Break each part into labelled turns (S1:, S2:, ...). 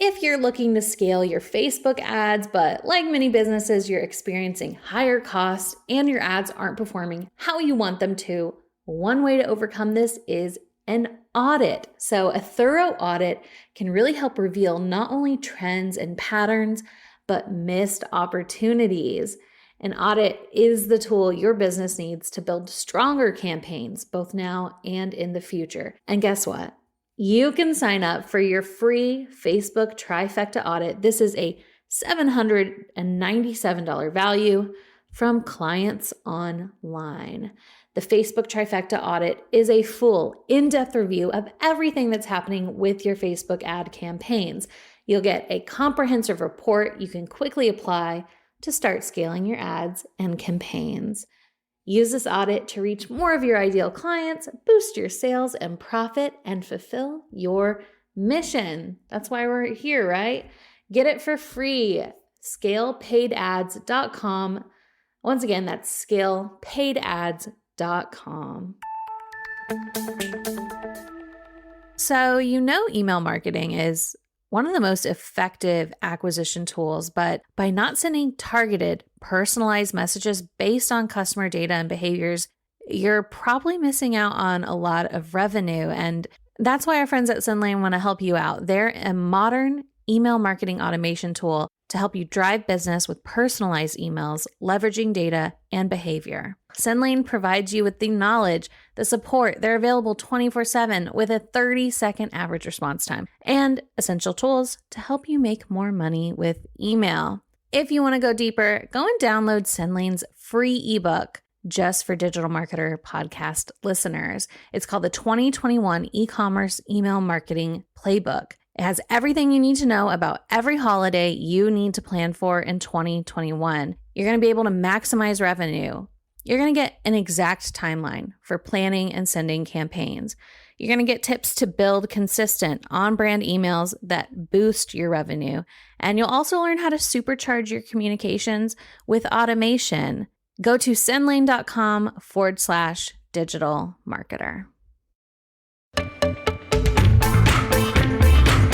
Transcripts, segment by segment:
S1: If you're looking to scale your Facebook ads, but like many businesses, you're experiencing higher costs and your ads aren't performing how you want them to, one way to overcome this is an audit. So a thorough audit can really help reveal not only trends and patterns, but missed opportunities. An audit is the tool your business needs to build stronger campaigns, both now and in the future. And guess what? You can sign up for your free Facebook trifecta audit. This is a $797 value from Clients Online. The Facebook trifecta audit is a full, in-depth review of everything that's happening with your Facebook ad campaigns. You'll get a comprehensive report you can quickly apply to start scaling your ads and campaigns. Use this audit to reach more of your ideal clients, boost your sales and profit, and fulfill your mission. That's why we're here, right? Get it for free. ScalePaidAds.com. Once again, that's ScalePaidAds.com. So, email marketing is one of the most effective acquisition tools, but by not sending targeted, personalized messages based on customer data and behaviors, you're probably missing out on a lot of revenue. And that's why our friends at SendLane want to help you out. They're a modern email marketing automation tool to help you drive business with personalized emails, leveraging data and behavior. SendLane provides you with the knowledge, the support. They're available 24/7 with a 30-second average response time and essential tools to help you make more money with email. If you want to go deeper, go and download SendLane's free ebook just for Digital Marketer podcast listeners. It's called the 2021 E-commerce Email Marketing Playbook. It has everything you need to know about every holiday you need to plan for in 2021. You're going to be able to maximize revenue. You're going to get an exact timeline for planning and sending campaigns. You're going to get tips to build consistent on-brand emails that boost your revenue. And you'll also learn how to supercharge your communications with automation. Go to sendlane.com/digital marketer.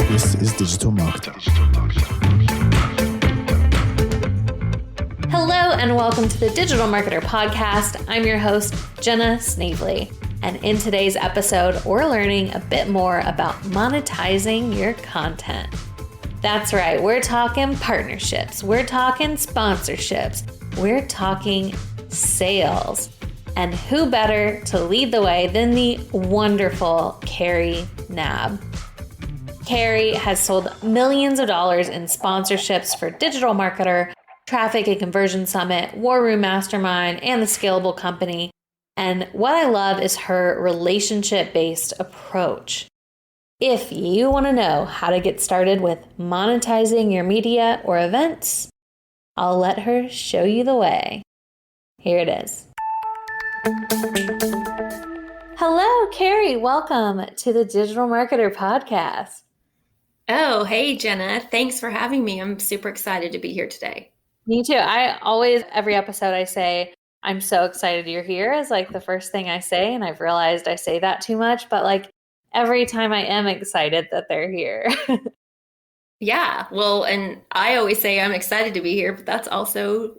S2: This is Digital Marketer.
S1: Hello and welcome to the Digital Marketer Podcast. I'm your host, Jenna Snavely. And in today's episode, we're learning a bit more about monetizing your content. That's right, we're talking partnerships, we're talking sponsorships, we're talking sales. And who better to lead the way than the wonderful Carrie Knabb. Carrie has sold millions of dollars in sponsorships for Digital Marketer, Traffic and Conversion Summit, War Room Mastermind, and the Scalable Company. And what I love is her relationship-based approach. If you want to know how to get started with monetizing your media or events, I'll let her show you the way. Here it is. Hello, Carrie. Welcome to the Digital Marketer Podcast.
S3: Oh, hey, Jenna. Thanks for having me. I'm super excited to be here today.
S1: Me too. Every episode I say, I'm so excited you're here is like the first thing I say. And I've realized I say that too much, but like every time I am excited that they're here.
S3: Yeah. Well, and I always say I'm excited to be here, but that's also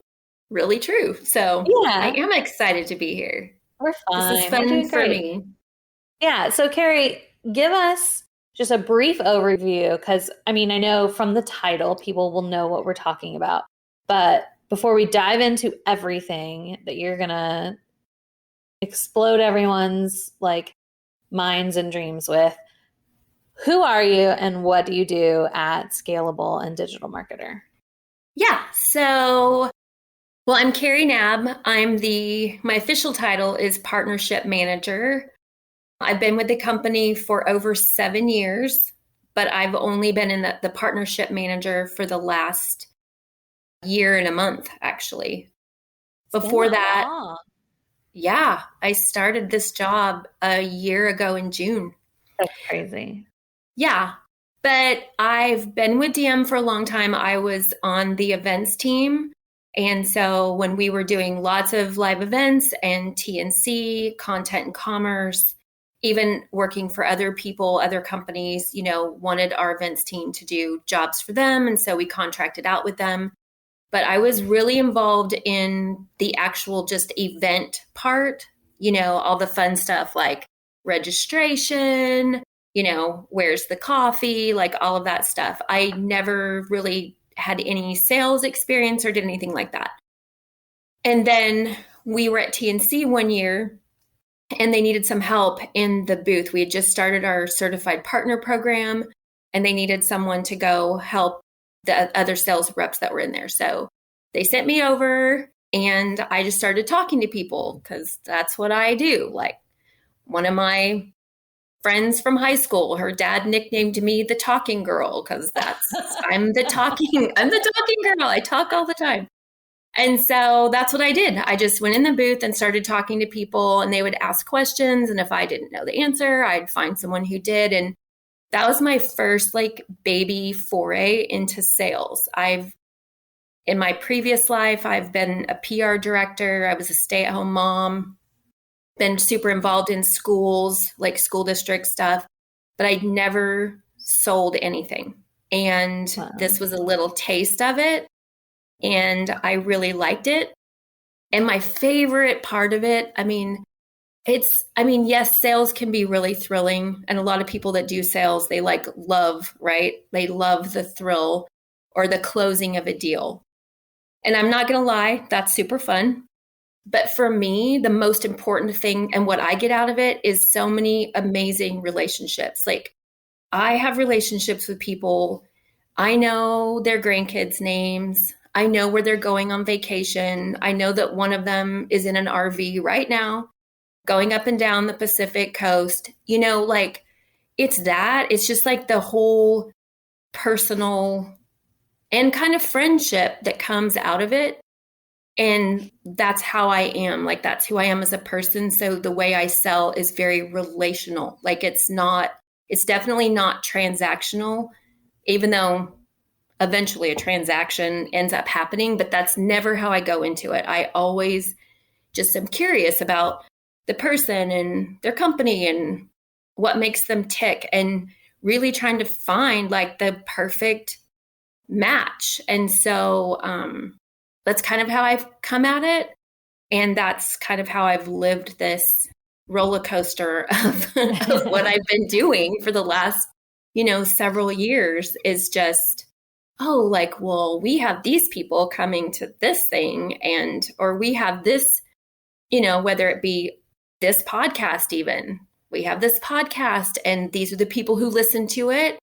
S3: really true. So yeah. I am excited to be here.
S1: We're fine.
S3: This is fun for me.
S1: Yeah. So Carrie, give us just a brief overview, because I know from the title, people will know what we're talking about. But before we dive into everything that you're going to explode everyone's like minds and dreams with, who are you and what do you do at Scalable and Digital Marketer?
S3: Yeah. So, well, I'm Carrie Knabb. My official title is Partnership Manager. I've been with the company for over 7 years, but I've only been in the partnership manager for the last year and a month, actually. Before that, yeah, I started this job a year ago in June.
S1: That's crazy.
S3: Yeah, but I've been with DM for a long time. I was on the events team. And so when we were doing lots of live events and TNC, content and commerce, even working for other people, other companies, wanted our events team to do jobs for them. And so we contracted out with them. But I was really involved in the actual just event part, all the fun stuff like registration, where's the coffee, like all of that stuff. I never really had any sales experience or did anything like that. And then we were at TNC one year and they needed some help in the booth. We had just started our certified partner program and they needed someone to go help the other sales reps that were in there. So they sent me over and I just started talking to people because that's what I do. Like one of my friends from high school, her dad nicknamed me the talking girl because I'm the talking girl. I talk all the time. And so that's what I did. I just went in the booth and started talking to people and they would ask questions. And if I didn't know the answer, I'd find someone who did. And that was my first like baby foray into sales. In my previous life, I've been a PR director. I was a stay-at-home mom, been super involved in schools, like school district stuff, but I'd never sold anything. And This was a little taste of it. And I really liked it. And my favorite part of it, yes, sales can be really thrilling. And a lot of people that do sales, they love, right? They love the thrill or the closing of a deal. And I'm not going to lie, that's super fun. But for me, the most important thing and what I get out of it is so many amazing relationships. Like I have relationships with people. I know their grandkids' names. I know where they're going on vacation. I know that one of them is in an RV right now, going up and down the Pacific coast. It's just like the whole personal and kind of friendship that comes out of it. And that's how I am. Like that's who I am as a person. So the way I sell is very relational. Like it's definitely not transactional, even though eventually a transaction ends up happening, but that's never how I go into it. I always just am curious about the person and their company and what makes them tick and really trying to find like the perfect match. And so that's kind of how I've come at it. And that's kind of how I've lived this roller coaster of what I've been doing for the last, several years is just, we have these people coming to this thing or we have this, whether it be this podcast, even we have this podcast and these are the people who listen to it.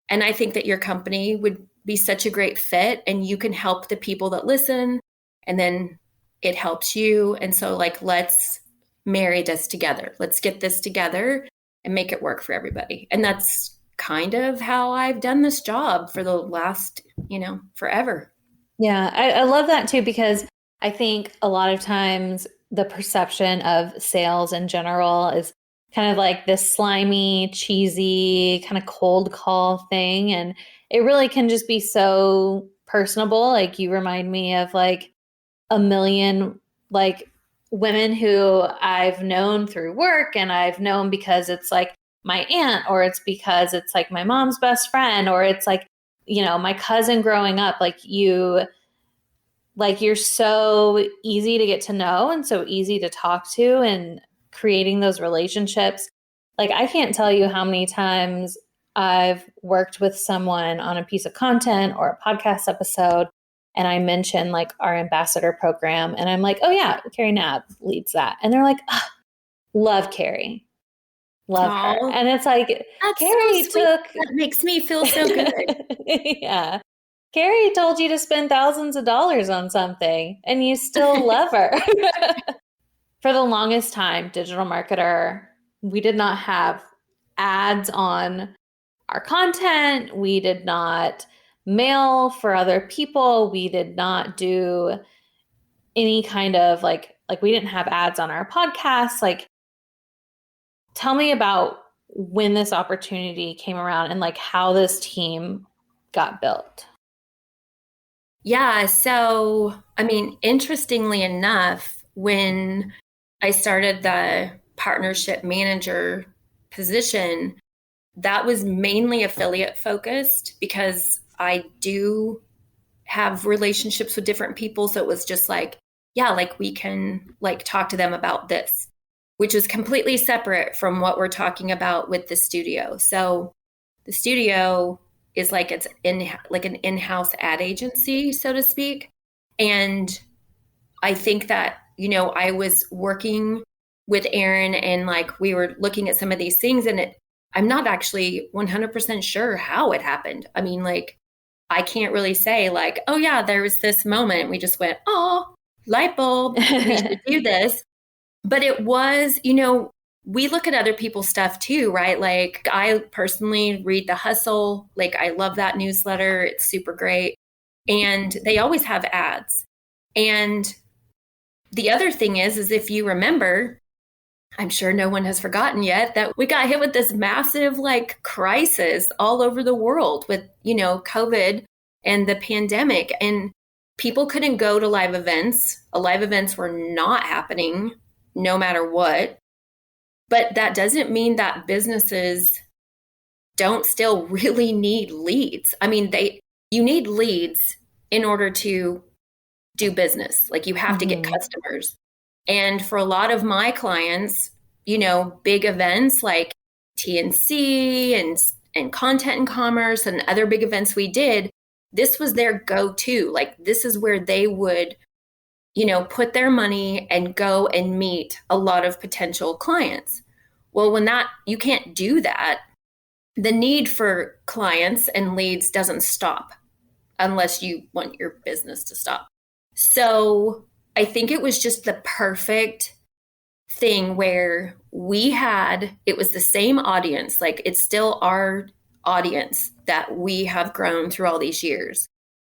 S3: And I think that your company would be such a great fit and you can help the people that listen and then it helps you. And so let's marry this together. Let's get this together and make it work for everybody. And that's kind of how I've done this job for the last, forever.
S1: Yeah, I love that too, because I think a lot of times the perception of sales in general is kind of like this slimy, cheesy, kind of cold call thing. And it really can just be so personable. Like you remind me of like a million like women who I've known through work and I've known because it's like my aunt or it's because it's like my mom's best friend or it's like, my cousin growing up. You're so easy to get to know and so easy to talk to and creating those relationships. Like I can't tell you how many times I've worked with someone on a piece of content or a podcast episode and I mention like our ambassador program and I'm like, oh yeah, Carrie Knapp leads that. And they're like, oh, love Carrie. Love her. And it's like, Carrie
S3: that makes me feel so good.
S1: Yeah. Carrie told you to spend thousands of dollars on something and you still love her. For the longest time, digital marketer, we did not have ads on our content. We did not mail for other people. We did not do any kind of like we didn't have ads on our podcast. Like, tell me about when this opportunity came around and like how this team got built.
S3: Yeah. So, interestingly enough, when I started the partnership manager position, that was mainly affiliate focused because I do have relationships with different people. So it was just like, yeah, like we can like talk to them about this, which is completely separate from what we're talking about with the studio. So the studio is like it's in like an in-house ad agency, so to speak. And I think that, I was working with Aaron and like we were looking at some of these things and I'm not actually 100% sure how it happened. I mean, like, I can't really say like, oh yeah, there was this moment. We just went, oh, light bulb, we should do this. But it was, we look at other people's stuff too, right? Like I personally read The Hustle. Like I love that newsletter. It's super great. And they always have ads. And the other thing is if you remember, I'm sure no one has forgotten yet that we got hit with this massive like crisis all over the world with, COVID and the pandemic, and people couldn't go to live events. Live events were not happening no matter what. But that doesn't mean that businesses don't still really need leads. I mean, you need leads in order to do business. Like you have to get customers. And for a lot of my clients, big events like TNC and Content and Commerce and other big events we did, this was their go-to. Like this is where they would, put their money and go and meet a lot of potential clients. Well, when you can't do that, the need for clients and leads doesn't stop unless you want your business to stop. So I think it was just the perfect thing where it was the same audience. Like it's still our audience that we have grown through all these years.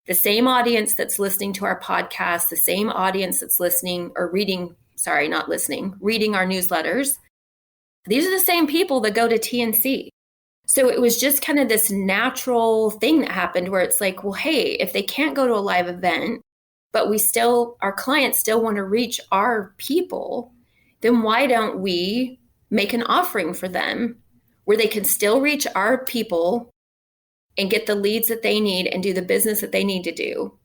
S3: The same audience that's listening to our podcast, the same audience that's reading our newsletters. These are the same people that go to TNC. So it was just kind of this natural thing that happened where it's like, well, hey, if they can't go to a live event, but our clients still want to reach our people, then why don't we make an offering for them where they can still reach our people and get the leads that they need and do the business that they need to do.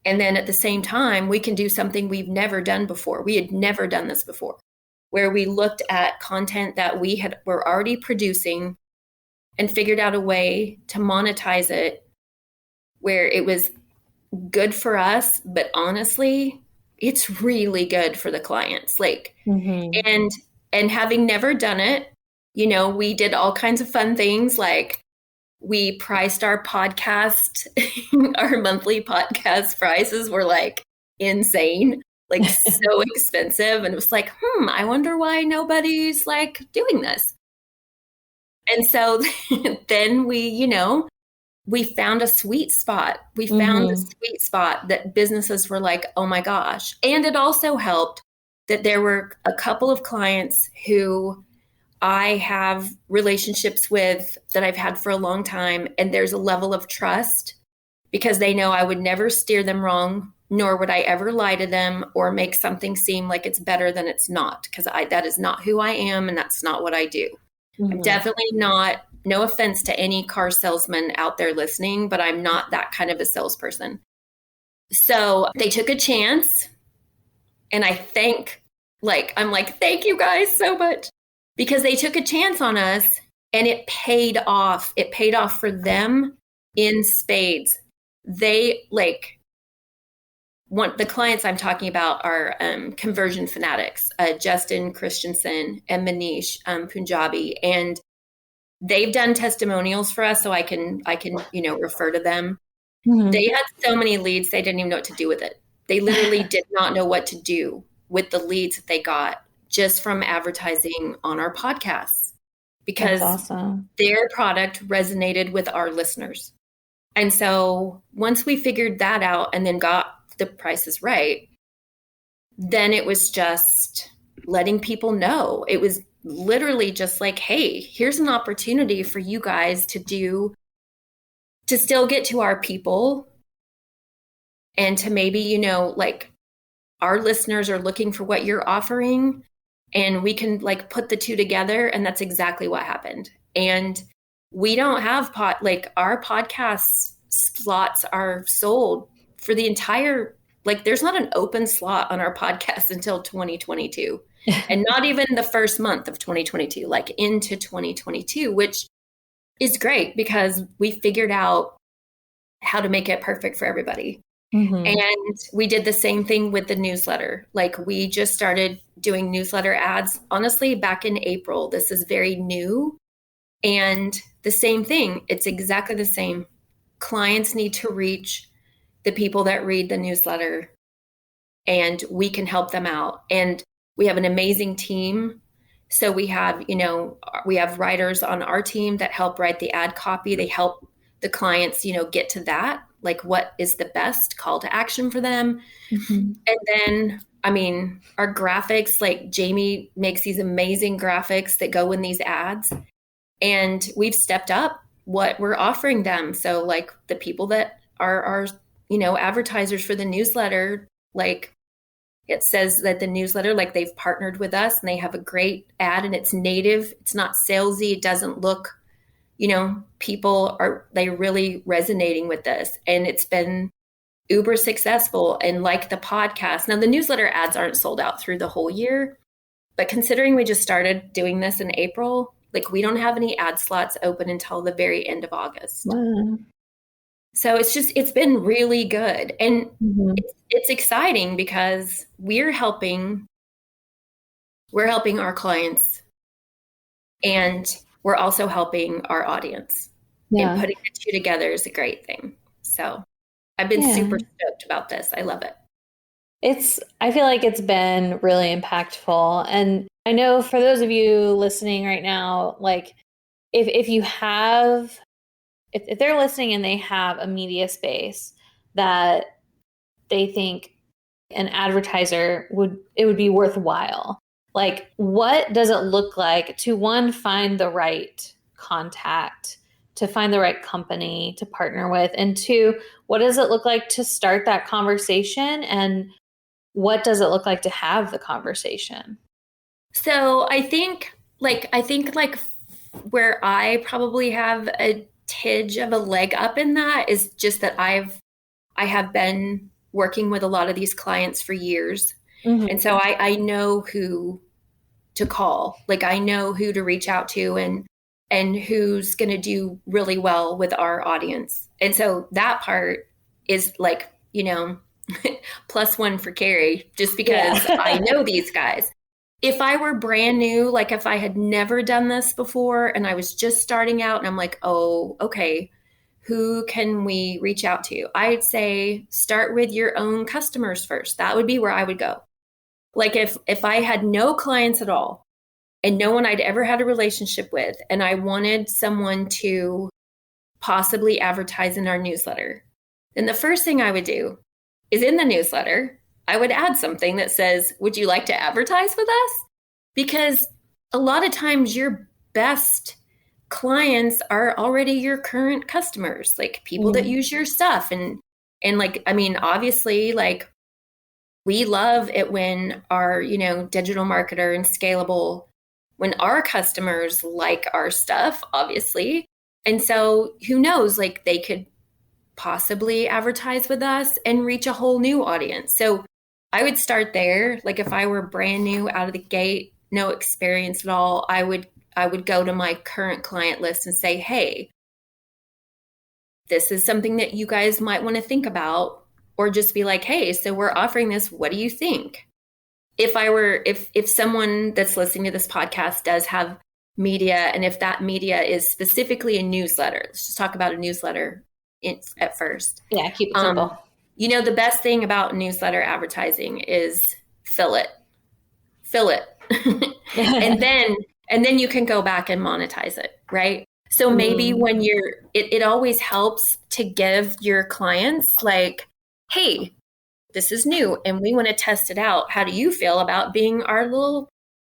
S3: And then at the same time, we can do something we've never done before. We had never done this before, where we looked at content that were already producing and figured out a way to monetize it where it was good for us, but honestly, it's really good for the clients. Like, and having never done it, we did all kinds of fun things. Like we priced our podcast, our monthly podcast prices were like insane, like so expensive. And it was like, I wonder why nobody's like doing this. And so then we found a sweet spot. We found a sweet spot that businesses were like, oh my gosh. And it also helped that there were a couple of clients who I have relationships with that I've had for a long time. And there's a level of trust because they know I would never steer them wrong, nor would I ever lie to them or make something seem like it's better than it's not. Because that is not who I am and that's not what I do. I'm definitely not, no offense to any car salesman out there listening, but I'm not that kind of a salesperson. So they took a chance. And I'm like, thank you guys so much because they took a chance on us and it paid off. It paid off for them in spades. They the clients I'm talking about are conversion fanatics, Justin Christensen and Manish Punjabi. And they've done testimonials for us. So I can, refer to them. They had so many leads. They didn't even know what to do with it. They literally did not know what to do with the leads that they got just from advertising on our podcasts because their product resonated with our listeners. And so once we figured that out and then got the prices right, then it was just letting people know. It was literally just like, hey, here's an opportunity for you guys to still get to our people and to maybe, our listeners are looking for what you're offering. and we can like put the two together. And that's exactly what happened. And we don't have our podcast slots are sold for the entire, like there's not an open slot on our podcast until 2022 and not even the first month of 2022, like into 2022, which is great because we figured out how to make it perfect for everybody.
S1: Mm-hmm.
S3: And we did the same thing with the newsletter. Like we just started doing newsletter ads, honestly, back in April. This is very new. And the same thing, it's exactly the same. Clients need to reach the people that read the newsletter, and we can help them out. And we have an amazing team. So we have writers on our team that help write the ad copy. They help the clients, get to that, like what is the best call to action for them.
S1: Mm-hmm.
S3: And then, our graphics, like Jamie makes these amazing graphics that go in these ads. And we've stepped up what we're offering them. So like the people that are advertisers for the newsletter, like it says that the newsletter, like they've partnered with us and they have a great ad and it's native. It's not salesy. It doesn't look, they really resonating with this. And it's been uber successful. And like the podcast, now the newsletter ads aren't sold out through the whole year, but considering we just started doing this in April, like we don't have any ad slots open until the very end of August.
S1: Wow.
S3: So it's been really good. And
S1: Mm-hmm.
S3: it's exciting because we're helping our clients and we're also helping our audience.
S1: Yeah.
S3: And putting the two together is a great thing. So I've been super stoked about this. I love it.
S1: I feel like it's been really impactful. And I know for those of you listening right now, like if they're listening and they have a media space that they think an advertiser would be worthwhile, like what does it look like to, one, find the right contact, to find the right company to partner with, and two, what does it look like to start that conversation, and what does it look like to have the conversation?
S3: So I think where I probably have a tidge of a leg up in that is just that I have been working with a lot of these clients for years. Mm-hmm. And so I know who to call. Like I know who to reach out to and who's going to do really well with our audience. And so that part is like, plus one for Carrie, just because I know these guys. If I were brand new, like if I had never done this before and I was just starting out and I'm like, oh, okay, who can we reach out to? I'd say start with your own customers first. That would be where I would go. Like if I had no clients at all and no one I'd ever had a relationship with, and I wanted someone to possibly advertise in our newsletter, then the first thing I would do is in the newsletter, I would add something that says, would you like to advertise with us? Because a lot of times your best clients are already your current customers, like people that use your stuff. And like, obviously, like we love it when our, digital marketer and scalable, when our customers like our stuff, obviously. And so who knows, like they could possibly advertise with us and reach a whole new audience. So I would start there. Like if I were brand new out of the gate, no experience at all, I would go to my current client list and say, hey, this is something that you guys might want to think about, or just be like, hey, so we're offering this. What do you think? If someone that's listening to this podcast does have media, and if that media is specifically a newsletter, let's just talk about a newsletter at first.
S1: Yeah, keep it simple.
S3: The best thing about newsletter advertising is fill it. and then you can go back and monetize it, right? So maybe when it always helps to give your clients like, hey, this is new and we want to test it out. How do you feel about being our little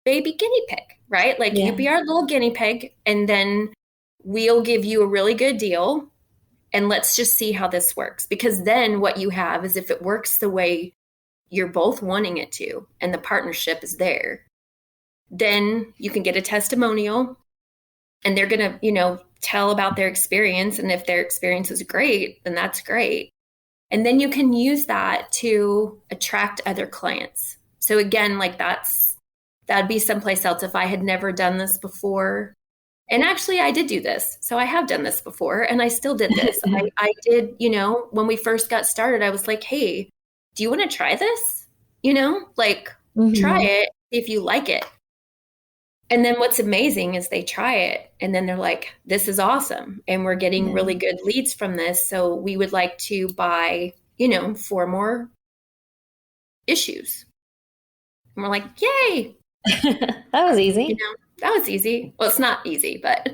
S3: baby guinea pig, right? Like you be our little guinea pig and then we'll give you a really good deal. And let's just see how this works. Because then what you have is if it works the way you're both wanting it to, and the partnership is there, then you can get a testimonial and they're going to, tell about their experience. And if their experience is great, then that's great. And then you can use that to attract other clients. So again, like that'd be someplace else if I had never done this before. And actually I did do this. So I have done this before and I still did this. I did, when we first got started, I was like, hey, do you want to try this? Try it if you like it. And then what's amazing is they try it and then they're like, this is awesome. And we're getting really good leads from this. So we would like to buy, 4 more issues. And we're like, yay.
S1: That was easy.
S3: That was easy. Well, it's not easy, but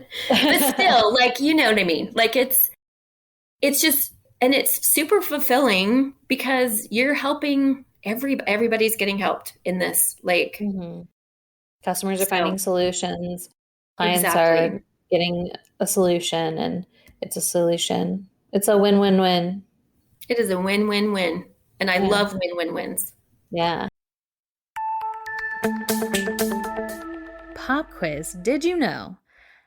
S3: still, you know what I mean? Like it's just, and it's super fulfilling because you're helping everybody's getting helped in this.
S1: Customers are finding solutions. Clients are getting a solution, and it's a solution. It's a win-win-win.
S3: It is a win-win-win. And I love win-win-wins.
S1: Yeah. Pop quiz. Did you know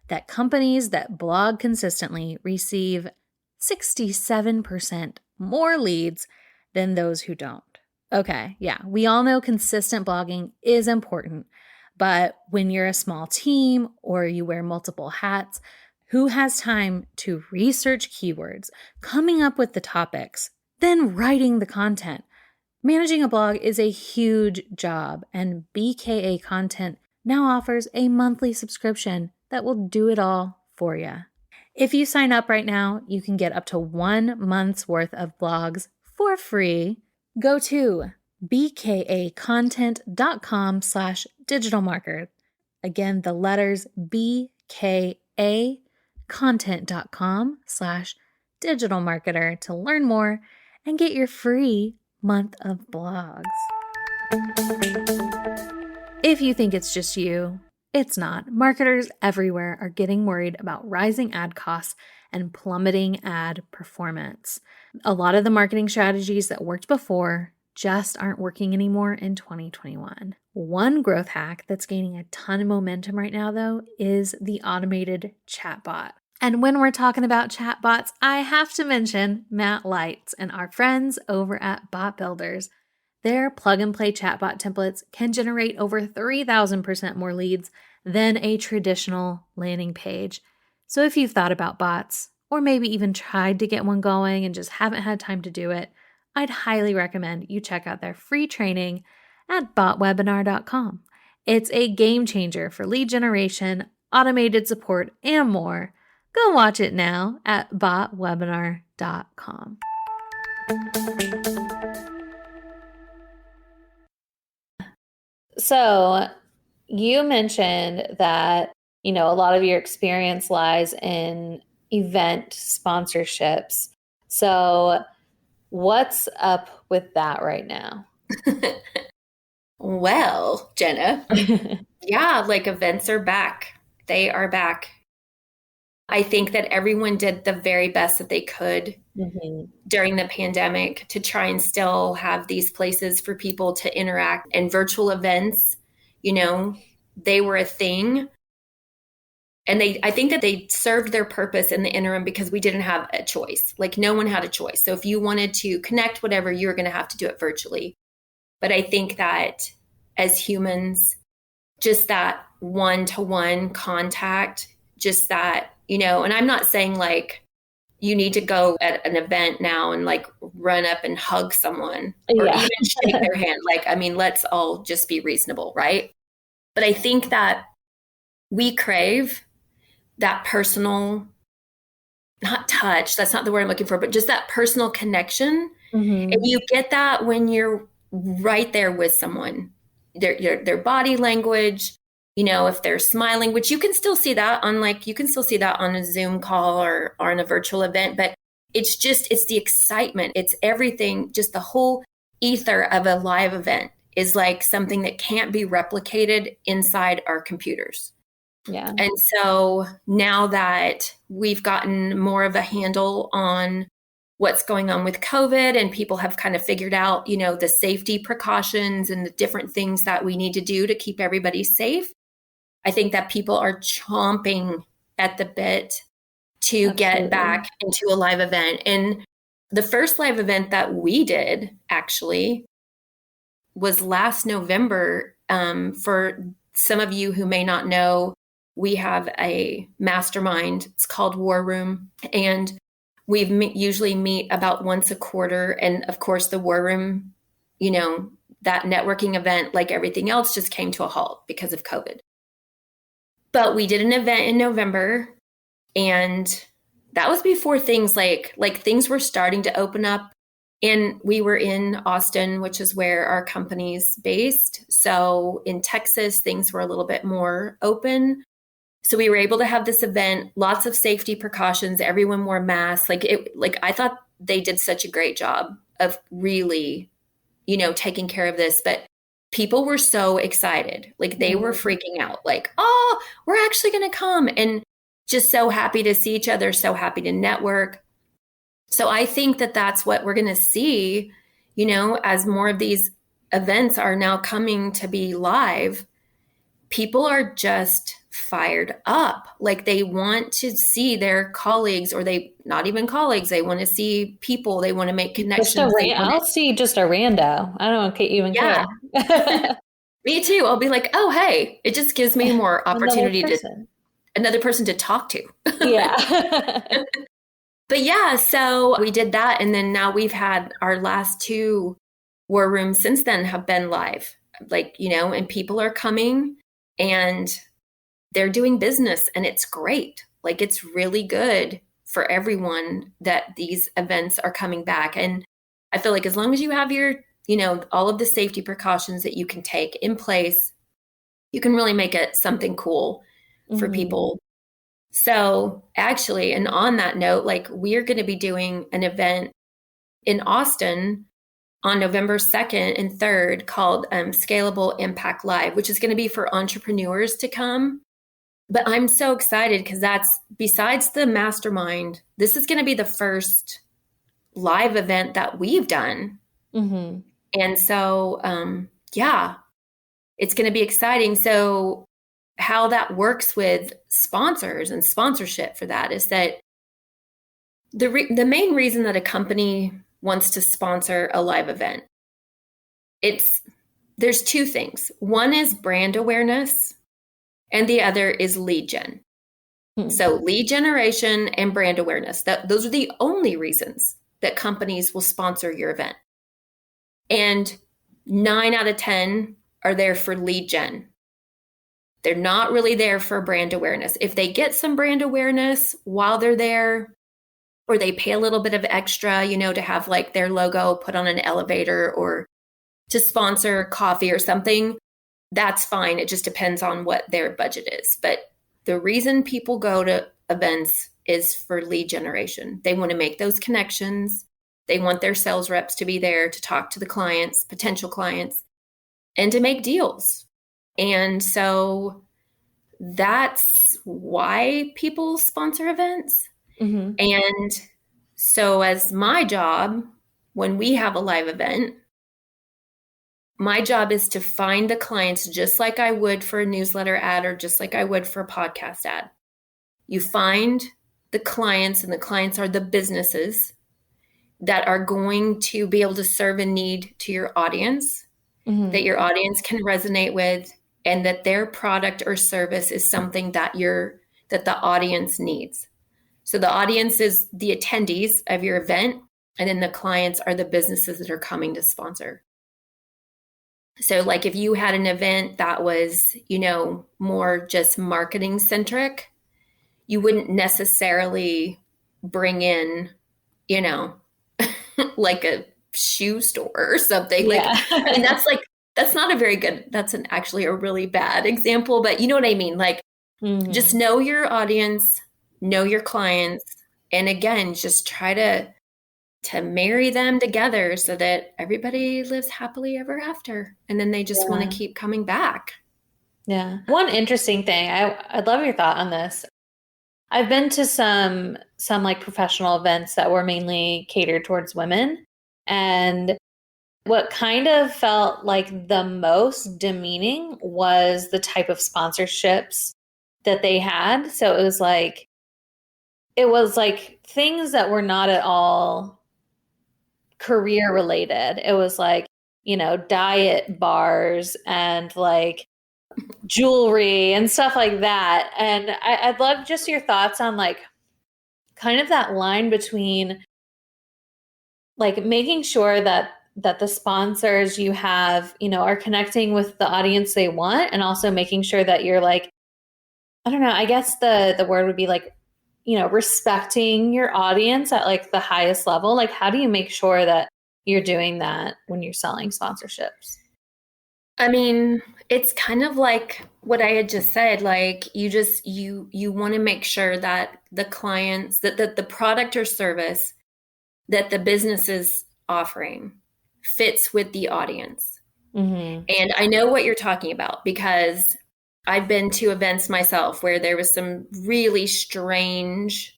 S1: that companies that blog consistently receive 67% more leads than those who don't? Okay, yeah, we all know consistent blogging is important. But when you're a small team or you wear multiple hats, who has time to research keywords, coming up with the topics, then writing the content? Managing a blog is a huge job, and BKA Content now offers a monthly subscription that will do it all for you. If you sign up right now, you can get up to 1 month's worth of blogs for free. Go to bkacontent.com/digitalmarketer. Again, the letters bkacontent.com/digitalmarketer to learn more and get your free month of blogs. If you think it's just you, it's not. Marketers everywhere are getting worried about rising ad costs and plummeting ad performance. A lot of the marketing strategies that worked before just aren't working anymore in 2021. One growth hack that's gaining a ton of momentum right now, though, is the automated chatbot. And when we're talking about chatbots, I have to mention Matt Lights and our friends over at Bot Builders. Their plug-and-play chatbot templates can generate over 3,000% more leads than a traditional landing page. So if you've thought about bots, or maybe even tried to get one going and just haven't had time to do it, I'd highly recommend you check out their free training at botwebinar.com. It's a game changer for lead generation, automated support, and more. Go watch it now at botwebinar.com. So you mentioned that, a lot of your experience lies in event sponsorships. So what's up with that right now?
S3: Well, Jenna, yeah, events are back. They are back. I think that everyone did the very best that they could during the pandemic to try and still have these places for people to interact. And virtual events, they were a thing. And I think that they served their purpose in the interim because we didn't have a choice. No one had a choice. So if you wanted to connect whatever, you were going to have to do it virtually. But I think that as humans, just that one-to-one contact, just that, and I'm not saying you need to go at an event now and run up and hug someone or even shake their hand. Let's all just be reasonable, right? But I think that we crave that personal, not touch, that's not the word I'm looking for, but just that personal connection. And you get that when you're right there with someone, their body language, if they're smiling, which you can still see that on a Zoom call or on a virtual event, but it's the excitement. It's everything. Just the whole ether of a live event is something that can't be replicated inside our computers.
S1: Yeah.
S3: And so now that we've gotten more of a handle on what's going on with COVID, and people have kind of figured out, the safety precautions and the different things that we need to do to keep everybody safe. I think that people are chomping at the bit to get back into a live event. And the first live event that we did actually was last November. For some of you who may not know, we have a mastermind. It's called War Room. And we usually meet about once a quarter. And of course, the War Room, that networking event, like everything else, just came to a halt because of COVID. But we did an event in November, and that was before things like things were starting to open up. And we were in Austin, which is where our company's based. So in Texas, things were a little bit more open. So we were able to have this event, lots of safety precautions, everyone wore masks. I thought they did such a great job of really, taking care of this. But people were so excited. They were freaking out, oh, we're actually going to come, and just so happy to see each other, so happy to network. So I think that that's what we're going to see, as more of these events are now coming to be live. People are just fired up. They want to see their colleagues, or they not even colleagues. They want to see people. They want to make connections.
S1: I'll see just a rando. I don't even care.
S3: Me too. I'll be like, oh, hey, it just gives me more opportunity another person to talk to.
S1: Yeah.
S3: But yeah, so we did that. And then now we've had our last 2 War Rooms since then have been live, and people are coming and they're doing business, and it's great. It's really good for everyone that these events are coming back. And I feel like as long as you have your, all of the safety precautions that you can take in place, you can really make it something cool for people. So actually, and on that note, we're going to be doing an event in Austin on November 2nd and 3rd called Scalable Impact Live, which is going to be for entrepreneurs to come. But I'm so excited because that's, besides the mastermind, this is going to be the first live event that we've done. And so, it's going to be exciting. So how that works with sponsors and sponsorship for that is that the main reason that a company wants to sponsor a live event, there's 2 things. One is brand awareness, and the other is lead gen. So lead generation and brand awareness, those are the only reasons that companies will sponsor your event. And 9 out of 10 are there for lead gen. They're not really there for brand awareness. If they get some brand awareness while they're there, or they pay a little bit of extra, to have their logo put on an elevator or to sponsor coffee or something, that's fine. It just depends on what their budget is. But the reason people go to events is for lead generation. They want to make those connections. They want their sales reps to be there to talk to the clients, potential clients, and to make deals. And so that's why people sponsor events. And so as my job, when we have a live event, my job is to find the clients just like I would for a newsletter ad or just like I would for a podcast ad. You find the clients, and the clients are the businesses that are going to be able to serve a need to your audience, that your audience can resonate with, and that their product or service is something that the audience needs. So the audience is the attendees of your event, and then the clients are the businesses that are coming to sponsor. So if you had an event that was, more just marketing centric, you wouldn't necessarily bring in, like a shoe store or something.
S1: Yeah.
S3: That's not a very good, actually a really bad example, but you know what I mean? Just know your audience, know your clients, and again, just try to marry them together so that everybody lives happily ever after. And then they just want to keep coming back.
S1: Yeah. One interesting thing, I'd love your thought on this. I've been to some like professional events that were mainly catered towards women. And what kind of felt like the most demeaning was the type of sponsorships that they had. So it was like things that were not at all career related. It was like, diet bars and like jewelry and stuff like that. And I'd love just your thoughts on like kind of that line between like making sure that the sponsors you have, are connecting with the audience they want, and also making sure that you're like, I don't know, I guess the word would be like, respecting your audience at like the highest level. Like, how do you make sure that you're doing that when you're selling sponsorships?
S3: I mean, it's kind of like what I had just said. Like you want to make sure that the clients, that the product or service that the business is offering fits with the audience.
S1: Mm-hmm.
S3: And I know what you're talking about because I've been to events myself where there was some really strange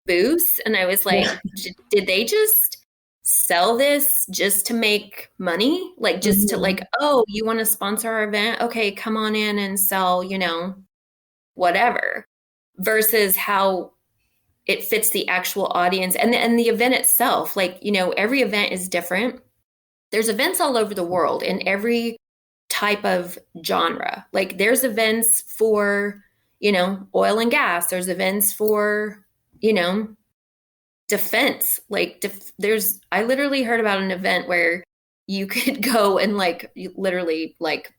S3: booths. And I was like,
S1: Yeah.
S3: did they just sell this just to make money? Like just to
S1: Mm-hmm.
S3: like, oh, you want to sponsor our event? Okay, come on in and sell, whatever. Versus how it fits the actual audience and the event itself. Like, every event is different. There's events all over the world in every type of genre. Like there's events for, oil and gas. There's events for, defense. Like I literally heard about an event where you could go and like literally like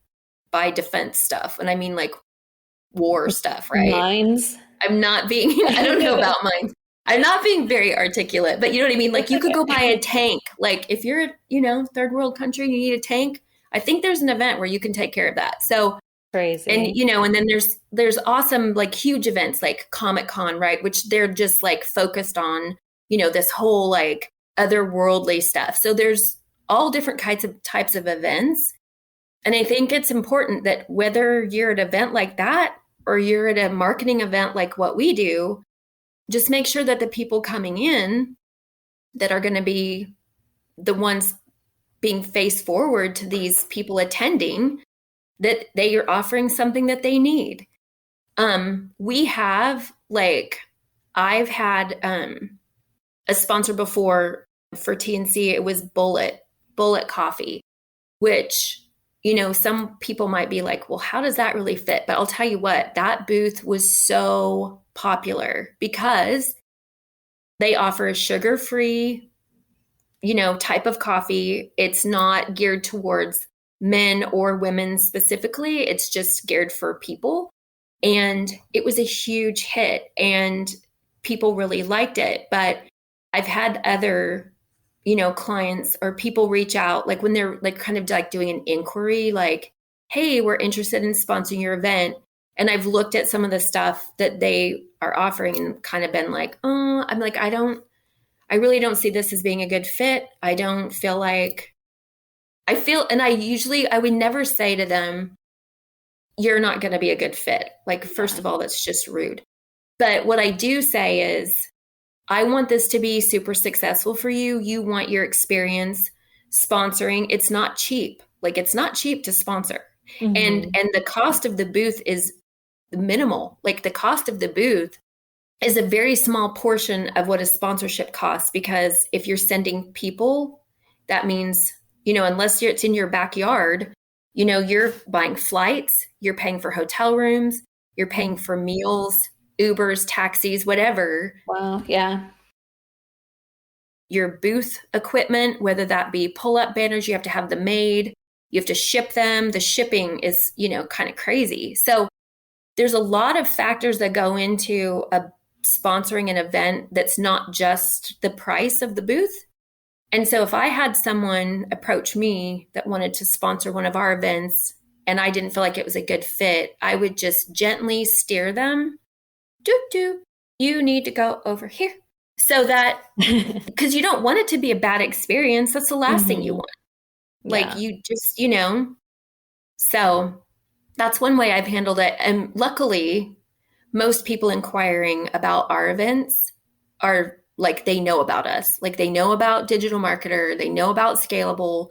S3: buy defense stuff. And I mean like war stuff, right?
S1: Mines.
S3: I'm not being, I don't know about mine. I'm not being very articulate, but you know what I mean? Like
S1: It's
S3: you could go buy
S1: okay.
S3: a tank. Like if you're, third world country, you need a tank. I think there's an event where you can take care of that. So, and
S1: Crazy.
S3: and then there's awesome like huge events like Comic-Con, right? Which they're just like focused on, this whole like otherworldly stuff. So there's all different types of events. And I think it's important that whether you're at an event like that or you're at a marketing event like what we do, just make sure that the people coming in that are going to be the ones being face forward to these people attending, that they are offering something that they need. We have like, I've had a sponsor before for TNC. It was Bullet Coffee, which, some people might be like, well, how does that really fit? But I'll tell you what, that booth was so popular because they offer a sugar-free, type of coffee. It's not geared towards men or women specifically. It's just geared for people. And it was a huge hit and people really liked it. But I've had other, clients or people reach out, like when they're like kind of like doing an inquiry, like, hey, we're interested in sponsoring your event. And I've looked at some of the stuff that they are offering and kind of been like, oh, I'm like, I really don't see this as being a good fit. I don't feel like and I would never say to them, you're not going to be a good fit. Like, first
S1: Yeah.
S3: of all, that's just rude. But what I do say is, I want this to be super successful for you. You want your experience sponsoring. It's not cheap. Like, it's not cheap to sponsor. And
S1: Mm-hmm.
S3: the cost of the booth is minimal. Like the cost of the booth is a very small portion of what a sponsorship costs, because if you're sending people, that means, unless it's in your backyard, you're buying flights, you're paying for hotel rooms, you're paying for meals, Ubers, taxis, whatever,
S1: Wow. Yeah.
S3: your booth equipment, whether that be pull-up banners, you have to have them made, you have to ship them. The shipping is, kind of crazy. So there's a lot of factors that go into sponsoring an event that's not just the price of the booth. And so if I had someone approach me that wanted to sponsor one of our events and I didn't feel like it was a good fit, I would just gently steer them, you need to go over here. So that, because you don't want it to be a bad experience. That's the last thing you
S1: Mm-hmm.
S3: want. Like
S1: Yeah.
S3: you just, so that's one way I've handled it. And luckily, most people inquiring about our events are like, they know about us. Like they know about Digital Marketer, they know about Scalable.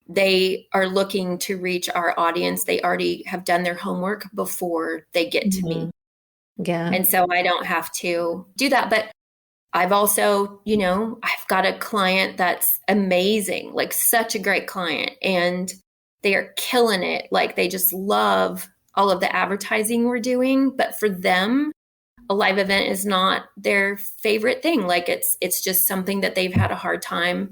S3: They are looking to reach our audience. They already have done their homework before they get to me.
S1: Yeah.
S3: And so I don't have to do that. But I've also, I've got a client that's amazing, like such a great client, and they are killing it. Like they just love all of the advertising we're doing. But for them, a live event is not their favorite thing. Like it's just something that they've had a hard time,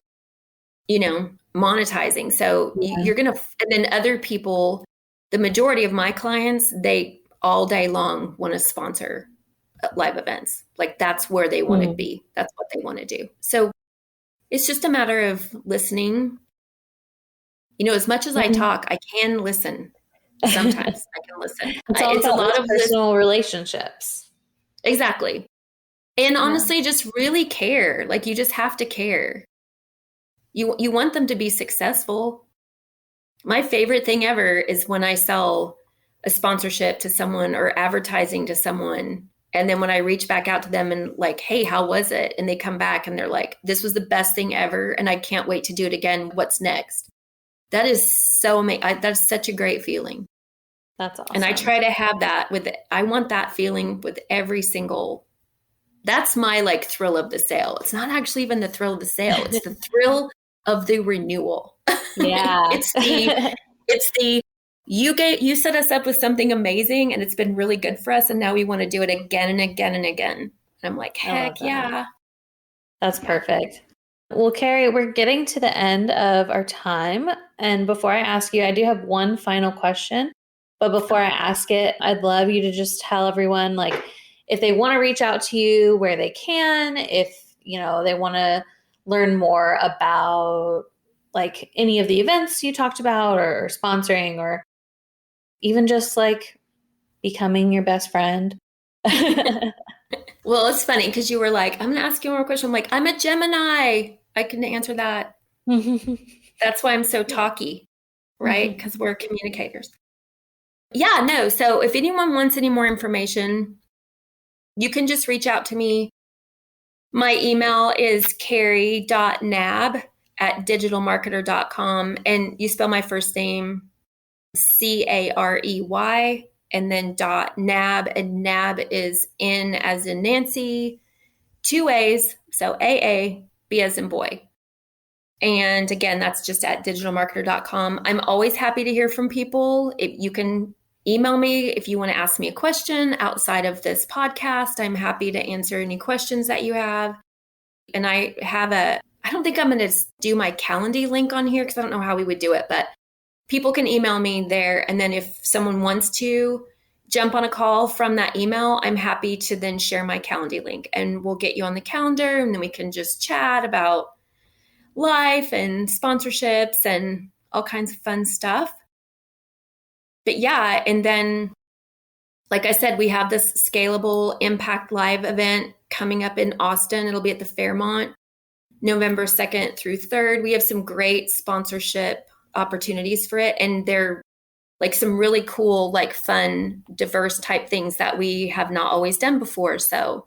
S3: monetizing. So you're going to, and then other people, the majority of my clients, they all day long want to sponsor live events. Like that's where they want to be. That's what they want to do. So it's just a matter of listening. As much as I talk, I can listen. Sometimes I can listen.
S1: It's a lot of personal relationships.
S3: Exactly. And honestly, just really care. Like you just have to care. You want them to be successful. My favorite thing ever is when I sell a sponsorship to someone or advertising to someone. And then when I reach back out to them and like, hey, how was it? And they come back and they're like, this was the best thing ever. And I can't wait to do it again. What's next? That is so amazing. That's such a great feeling.
S1: That's awesome.
S3: And I try to have that I want that feeling with every single, that's my like thrill of the sale. It's not actually even the thrill of the sale. It's the thrill of the renewal.
S1: Yeah.
S3: it's the, you set us up with something amazing and it's been really good for us. And now we want to do it again and again and again. And I'm like, heck yeah.
S1: That's perfect. Well, Carrie, we're getting to the end of our time. And before I ask you, I do have one final question. But before I ask it, I'd love you to just tell everyone, like, if they want to reach out to you, where they can, if, they want to learn more about like any of the events you talked about or sponsoring or even just like becoming your best friend.
S3: Well, it's funny because you were like, I'm going to ask you one more question. I'm like, I'm a Gemini. I can answer that. That's why I'm so talky, right? Because we're communicators. Yeah, no. So if anyone wants any more information, you can just reach out to me. My email is carey.nab@digitalmarketer.com. And you spell my first name Carey and then .nab. And nab is N as in Nancy, 2 A's. So AA, B as in boy. And again, that's just at digitalmarketer.com. I'm always happy to hear from people. You can email me if you want to ask me a question outside of this podcast. I'm happy to answer any questions that you have. And I don't think I'm going to do my Calendly link on here because I don't know how we would do it, but people can email me there. And then if someone wants to jump on a call from that email, I'm happy to then share my Calendly link and we'll get you on the calendar and then we can just chat about life and sponsorships and all kinds of fun stuff. But yeah, and then, like I said, we have this Scalable Impact Live event coming up in Austin. It'll be at the Fairmont, November 2nd through 3rd. We have some great sponsorship opportunities for it. And they're like some really cool, like fun, diverse type things that we have not always done before. So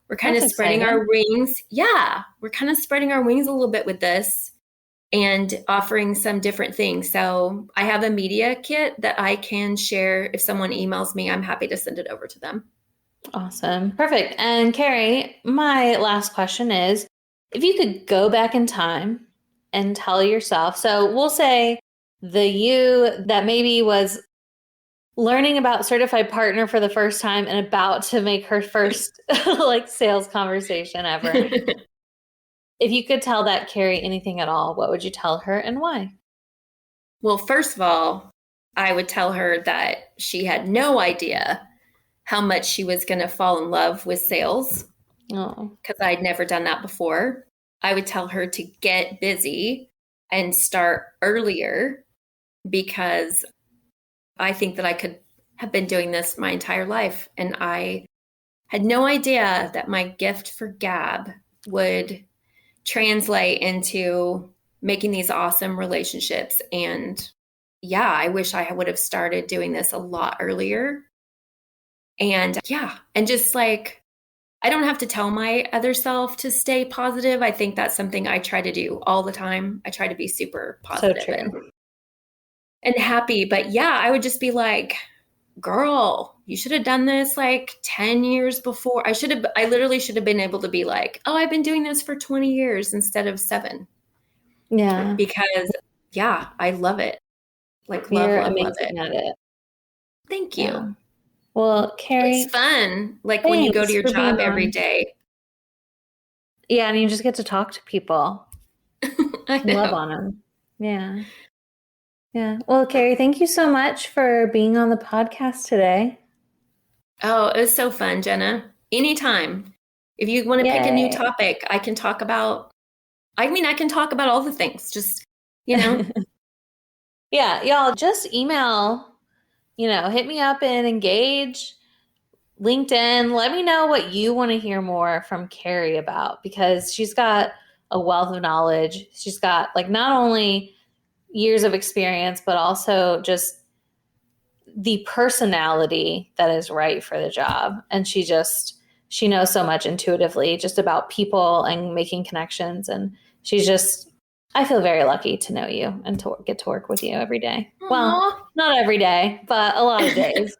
S3: we're kind of spreading our wings. Yeah, we're kind of spreading our wings a little bit with this and offering some different things. So I have a media kit that I can share. If someone emails me, I'm happy to send it over to them.
S1: Awesome. Perfect. And Carrie, my last question is, if you could go back in time and tell yourself, so we'll say the you that maybe was learning about certified partner for the first time and about to make her first like sales conversation ever. If you could tell that Carrie anything at all, what would you tell her and why?
S3: Well, first of all, I would tell her that she had no idea how much she was going to fall in love with sales because I'd never done that before. I would tell her to get busy and start earlier because I think that I could have been doing this my entire life. And I had no idea that my gift for gab would translate into making these awesome relationships. And yeah, I wish I would have started doing this a lot earlier. And yeah, and just like, I don't have to tell my other self to stay positive. I think that's something I try to do all the time. I try to be super
S1: So
S3: positive
S1: true.
S3: and happy. But yeah, I would just be like, girl, you should have done this like 10 years before. I literally should have been able to be like, oh, I've been doing this for 20 years instead of 7.
S1: Yeah.
S3: Because yeah, I love it. Like, love,
S1: You're
S3: love, love it.
S1: amazing at it.
S3: Thank
S1: Yeah.
S3: you.
S1: Well,
S3: It's
S1: Carrie,
S3: fun. Like when you go to
S1: thanks
S3: your
S1: for being
S3: job every
S1: on.
S3: day.
S1: Yeah, and you just get to talk to people
S3: I
S1: and love
S3: know.
S1: on them. Yeah. Yeah. Well, Carrie, thank you so much for being on the podcast today.
S3: Oh, it was so fun, Jenna. Anytime. If you want to pick a new
S1: Yay.
S3: topic, I can talk about, I mean, I can talk about all the things. Just, you know,
S1: Yeah, y'all just email, hit me up and engage. LinkedIn, let me know what you want to hear more from Carrie about because she's got a wealth of knowledge. She's got like not only years of experience, but also just the personality that is right for the job. And she knows so much intuitively just about people and making connections. And I feel very lucky to know you and to get to work with you every day. Well,
S3: aw.
S1: not every day, but a lot of days.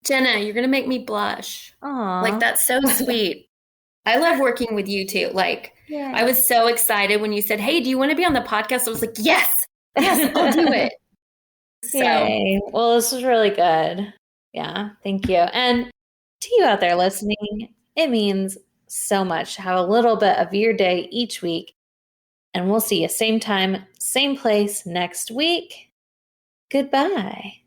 S3: Jenna, you're going to make me blush. Like,
S1: Aw.
S3: that's so sweet. I love working with you too. Like,
S1: Yeah.
S3: I was so excited when you said, hey, do you want to be on the podcast? I was like, yes, I'll do it. So,
S1: Yay. Well, this was really good. Yeah, thank you. And to you out there listening, it means so much to have a little bit of your day each week. And we'll see you same time, same place next week. Goodbye.